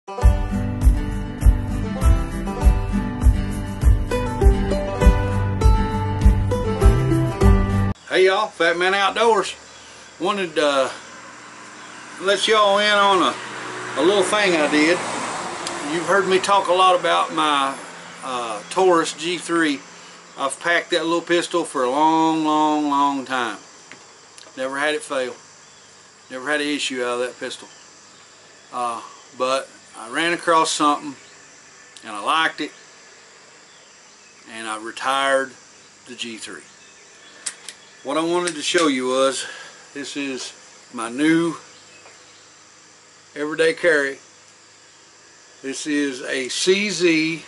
Hey y'all, Fat Man Outdoors. Wanted to let y'all in on a little thing I did. You've heard me talk a lot about my Taurus G3. I've packed that little pistol for a long time. Never had it fail. Never had an issue out of that pistol. But I ran across something and I liked it, and I retired the G3. What I wanted to show you was, this is my new everyday carry. This is a CZ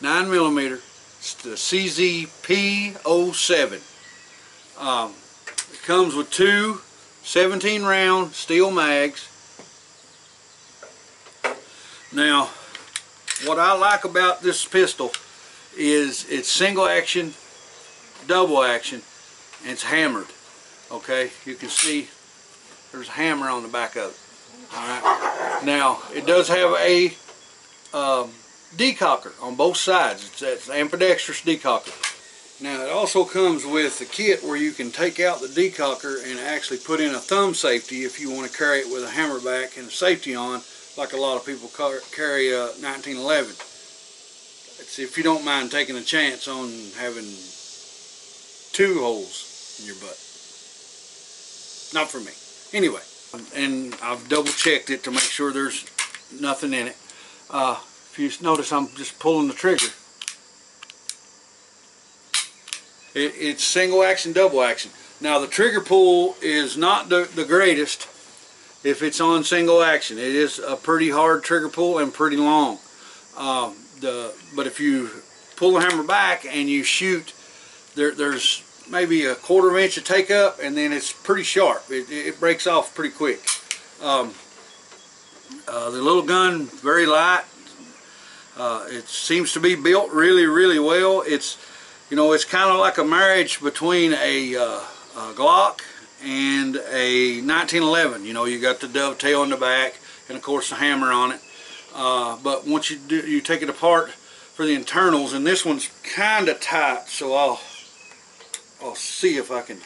9mm. It's the CZ P07. It comes with two 17-round steel mags. Now, what I like about this pistol is it's single action, double action, and it's hammered. Okay, you can see there's a hammer on the back of it. Alright, now it does have a decocker on both sides. It's ambidextrous decocker. Now it also comes with a kit where you can take out the decocker and actually put in a thumb safety if you want to carry it with a hammer back and a safety on, like a lot of people carry a 1911. It's if you don't mind taking a chance on having two holes in your butt. Not for me. Anyway, and I've double checked it to make sure there's nothing in it. If you notice, I'm just pulling the trigger. It's single action, double action. Now the trigger pull is not the greatest if it's on single action. It is a pretty hard trigger pull and pretty long. But if you pull the hammer back and you shoot, there's maybe a 1/4 inch of take up, and then it's pretty sharp. It breaks off pretty quick. The little gun, very light. It seems to be built really well. It's, you know, it's kind of like a marriage between a Glock and a 1911. You know, you got the dovetail in the back and of course the hammer on it. But once you take it apart for the internals, and this one's kind of tight, so I'll see if I can.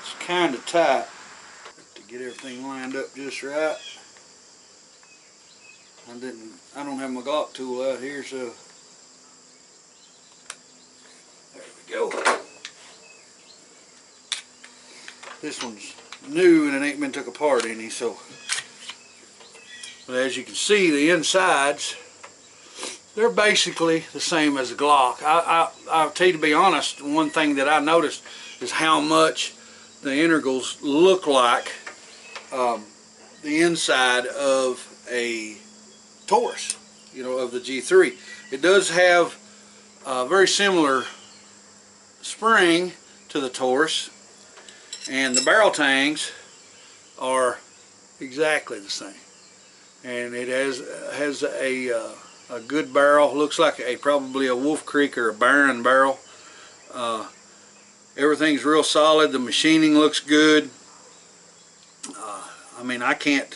It's kind of tight to get everything lined up just right. I don't have my Glock tool out here, so there we go. This one's new and it ain't been took apart any, so. But as you can see, the insides, they're basically the same as a Glock. I'll tell you, to be honest, one thing that I noticed is how much the integrals look like the inside of a Taurus, you know, of the G3. It does have a very similar spring to the Taurus, and the barrel tangs are exactly the same. And it has a good barrel. Looks like probably a Wolf Creek or a Baron barrel. Everything's real solid. The machining looks good. I mean, I can't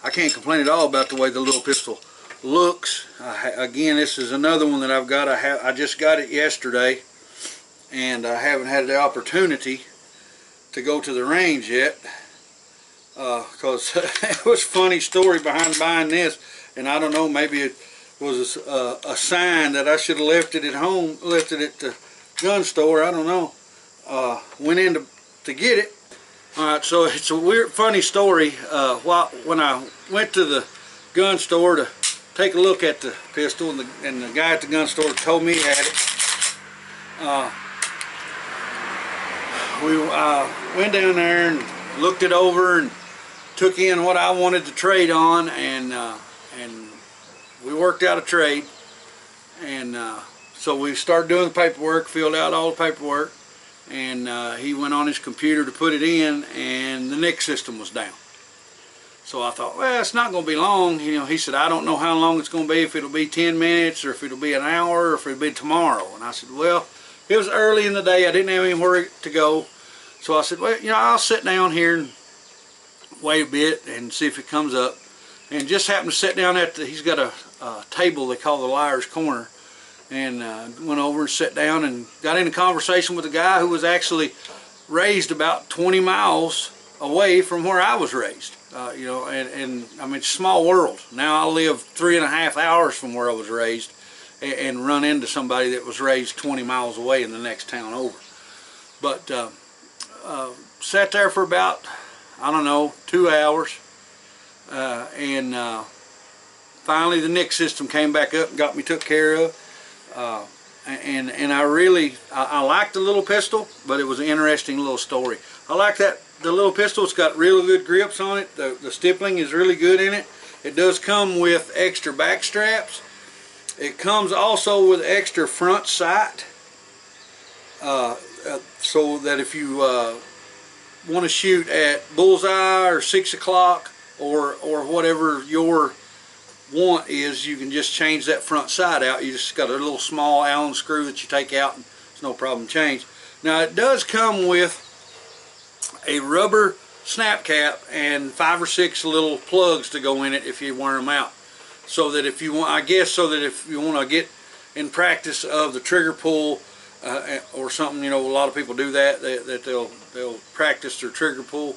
complain at all about the way the little pistol looks. Again, this is another one that I've got. I just got it yesterday, and I haven't had the opportunity to go to the range yet. Because it was a funny story behind buying this, and I don't know, maybe it was a sign that I should have left it at home, left it at the gun store. I don't know. Went in to get it. Alright, so it's a weird, funny story. When I went to the gun store to take a look at the pistol, and the guy at the gun store told me he had it, we went down there and looked it over and took in what I wanted to trade on, and we worked out a trade, and so we started doing the paperwork, filled out all the paperwork, and he went on his computer to put it in, and the NIC system was down. So I thought, well, it's not going to be long. You know, he said, I don't know how long it's going to be, if it'll be 10 minutes or if it'll be an hour or if it'll be tomorrow. And I said, well, it was early in the day, I didn't have anywhere to go. So I said, well, you know, I'll sit down here and wait a bit and see if it comes up. And just happened to sit down at he's got a table they call the Liar's Corner, and went over and sat down and got in a conversation with a guy who was actually raised about 20 miles away from where I was raised. You know, and I mean, it's a small world. Now I live 3.5 hours from where I was raised, and run into somebody that was raised 20 miles away in the next town over. But sat there for about, I don't know, 2 hours, and finally the NIC system came back up and got me took care of. And I liked the little pistol, but it was an interesting little story. I like that the little pistol. It's got real good grips on it. The stippling is really good in it. It does come with extra back straps. It comes also with extra front sight, so that if you want to shoot at bullseye or 6 o'clock or whatever your want is, you can just change that front sight out. You just got a little small Allen screw that you take out, and it's no problem change. Now it does come with a rubber snap cap and 5 or 6 little plugs to go in it if you wear them out. So that if you want, I guess, so that if you want to get in practice of the trigger pull or something, you know, a lot of people do that. That they'll practice their trigger pull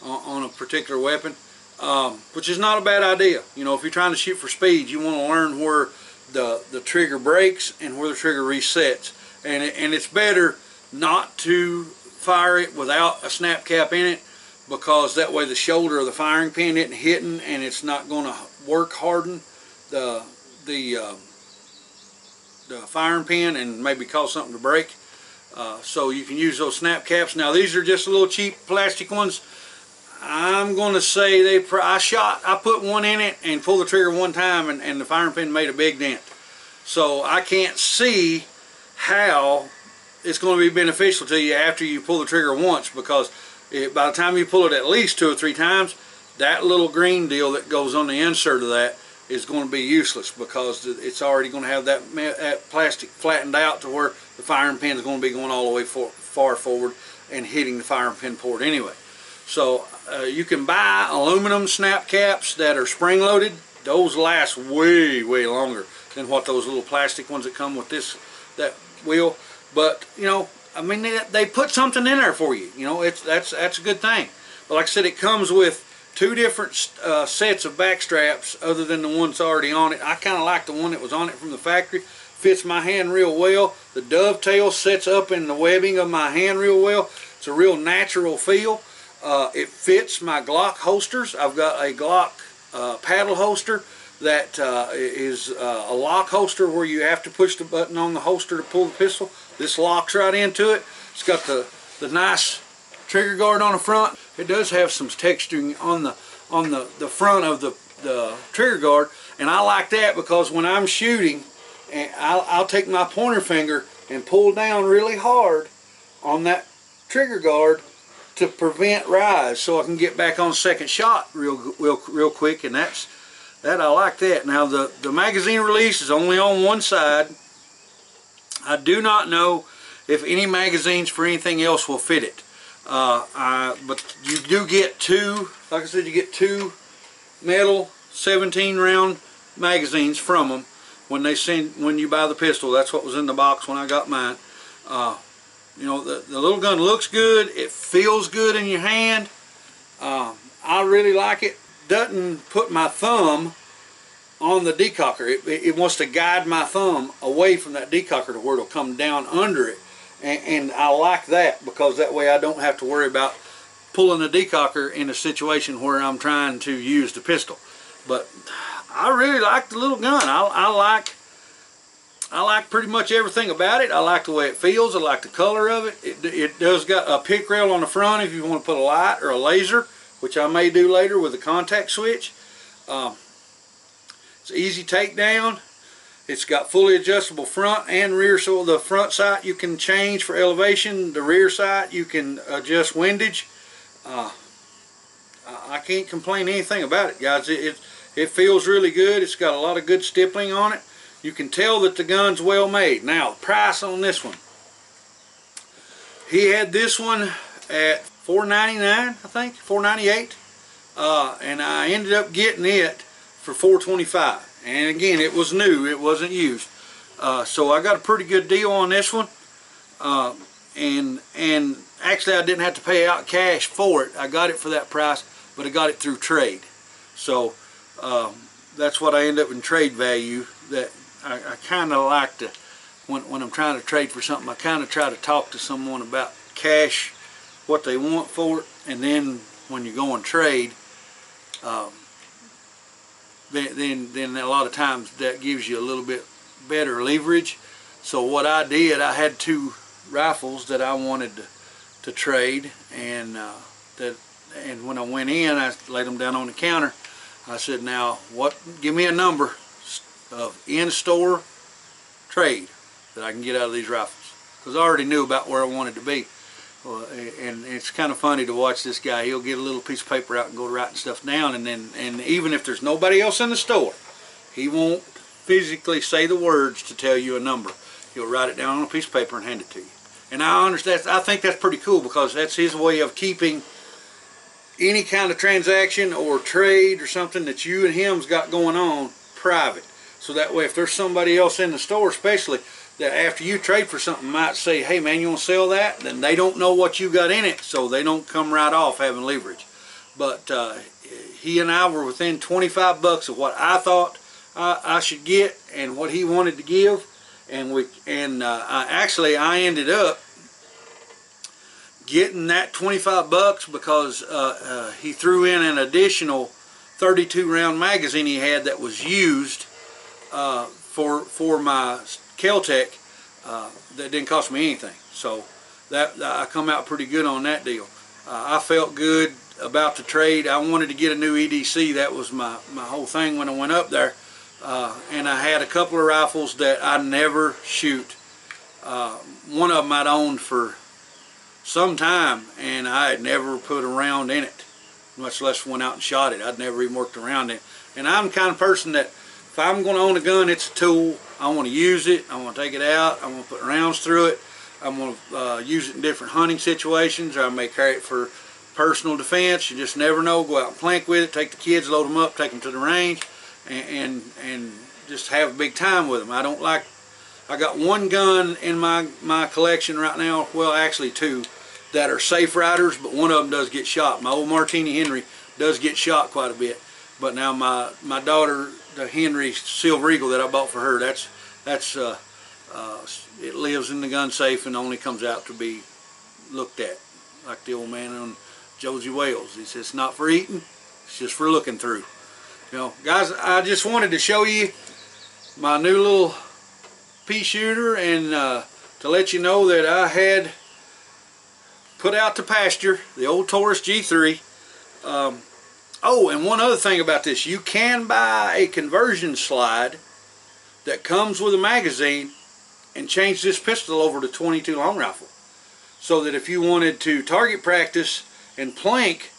on a particular weapon, which is not a bad idea. You know, if you're trying to shoot for speed, you want to learn where the trigger breaks and where the trigger resets. And it's better not to fire it without a snap cap in it, because that way the shoulder of the firing pin isn't hitting, and it's not going to work harden the firing pin and maybe cause something to break. So you can use those snap caps. Now these are just little cheap plastic ones. I'm going to say I put one in it and pulled the trigger one time, and the firing pin made a big dent. So I can't see how it's going to be beneficial to you after you pull the trigger once, because by the time you pull it at least 2 or 3 times, that little green deal that goes on the insert of that is going to be useless, because it's already going to have that plastic flattened out to where the firing pin is going to be going all the way far forward and hitting the firing pin port anyway. So you can buy aluminum snap caps that are spring loaded. Those last way longer than what those little plastic ones that come with that wheel. But you know, I mean, they put something in there for you. You know, that's a good thing. But like I said, it comes with 2 different sets of back straps other than the one that's already on it. I kind of like the one that was on it from the factory. Fits my hand real well. The dovetail sets up in the webbing of my hand real well. It's a real natural feel. It fits my Glock holsters. I've got a Glock paddle holster that is a lock holster where you have to push the button on the holster to pull the pistol. This locks right into it. It's got the nice trigger guard on the front. It does have some texturing on the front of the trigger guard, and I like that because when I'm shooting, and I'll take my pointer finger and pull down really hard on that trigger guard to prevent rise, so I can get back on second shot real quick, and that I like that. Now the magazine release is only on one side. I do not know if any magazines for anything else will fit it. But you do get 2, like I said, you get 2 metal 17 round magazines from them when you buy the pistol. That's what was in the box when I got mine. You know, the little gun looks good. It feels good in your hand. I really like it. Doesn't put my thumb on the decocker. It wants to guide my thumb away from that decocker to where it'll come down under it. And I like that, because that way I don't have to worry about pulling the decocker in a situation where I'm trying to use the pistol. But I really like the little gun. I like pretty much everything about it. I like the way it feels. I like the color of it. It does got a pick rail on the front if you want to put a light or a laser, which I may do later with a contact switch. It's easy takedown. It's got fully adjustable front and rear, so the front sight you can change for elevation. The rear sight you can adjust windage. I can't complain anything about it, guys. It feels really good. It's got a lot of good stippling on it. You can tell that the gun's well made. Now, price on this one. He had this one at $4.99, I think, $4.98. and I ended up getting it for $4.25. And again, it was new, it wasn't used. So I got a pretty good deal on this one. And actually I didn't have to pay out cash for it. I got it for that price, but I got it through trade. So that's what I end up in trade value. That I kind of like to, when I'm trying to trade for something, I kind of try to talk to someone about cash, what they want for it, and then when you go and trade, then a lot of times that gives you a little bit better leverage. So what I did, I had 2 rifles that I wanted to trade, and when I went in, I laid them down on the counter. I said, now give me a number of in-store trade that I can get out of these rifles, because I already knew about where I wanted to be. And it's kind of funny to watch this guy. He'll get a little piece of paper out and go writing stuff down, and even if there's nobody else in the store, he won't physically say the words to tell you a number. He'll write it down on a piece of paper and hand it to you. And I understand. I think that's pretty cool, because that's his way of keeping any kind of transaction or trade or something that you and him's got going on private. So that way, if there's somebody else in the store, especially, that after you trade for something might say, hey man, you want to sell that? Then they don't know what you got in it, so they don't come right off having leverage. But he and I were within 25 bucks of what I thought I should get and what he wanted to give, and I ended up getting that 25 bucks because he threw in an additional 32 round magazine he had that was used for my Kel-Tec, that didn't cost me anything. So that I come out pretty good on that deal. I felt good about the trade. I wanted to get a new EDC. That was my whole thing when I went up there. And I had a couple of rifles that I never shoot. One of them I'd owned for some time, and I had never put a round in it, much less went out and shot it. I'd never even worked around it. And I'm the kind of person that if I'm going to own a gun, it's a tool. I want to use it. I want to take it out. I want to put rounds through it. I want to use it in different hunting situations, or I may carry it for personal defense. You just never know. Go out and plank with it. Take the kids, load them up, take them to the range, and just have a big time with them. I don't like. I got one gun in my collection right now. Well, actually 2 that are safe riders, but one of them does get shot. My old Martini Henry does get shot quite a bit. But now my daughter, the Henry Silver Eagle that I bought for her, it lives in the gun safe and only comes out to be looked at, like the old man on Josie Wales. He says it's not for eating, it's just for looking through. You know, guys, I just wanted to show you my new little pea shooter, and to let you know that I had put out to pasture the old Taurus G3. Oh, and one other thing about this, you can buy a conversion slide that comes with a magazine and change this pistol over to .22 long rifle, so that if you wanted to target practice and plank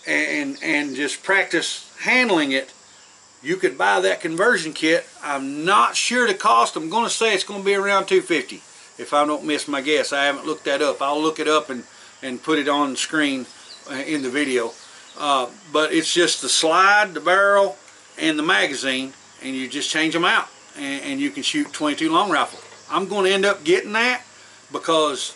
and just practice handling it, you could buy that conversion kit. I'm not sure the cost. I'm going to say it's going to be around $250 if I don't miss my guess. I haven't looked that up. I'll look it up and put it on the screen in the video. But it's just the slide, the barrel, and the magazine, and you just change them out, and you can shoot .22 long rifle. I'm going to end up getting that because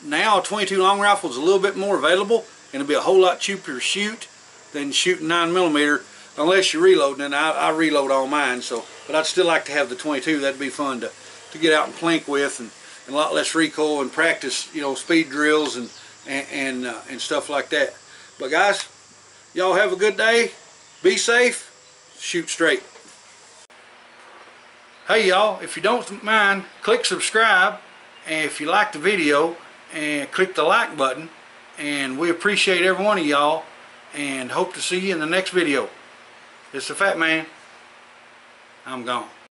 now a .22 long rifle is a little bit more available, and it'll be a whole lot cheaper to shoot than shooting 9mm, unless you reload. And I reload all mine, but I'd still like to have the .22. That'd be fun to get out and plank with, and a lot less recoil, and practice, speed drills and stuff like that. But guys, y'all have a good day. Be safe. Shoot straight. Hey y'all, if you don't mind, click subscribe, and if you like the video, and click the like button. And we appreciate every one of y'all, and hope to see you in the next video. It's the Fat Man. I'm gone.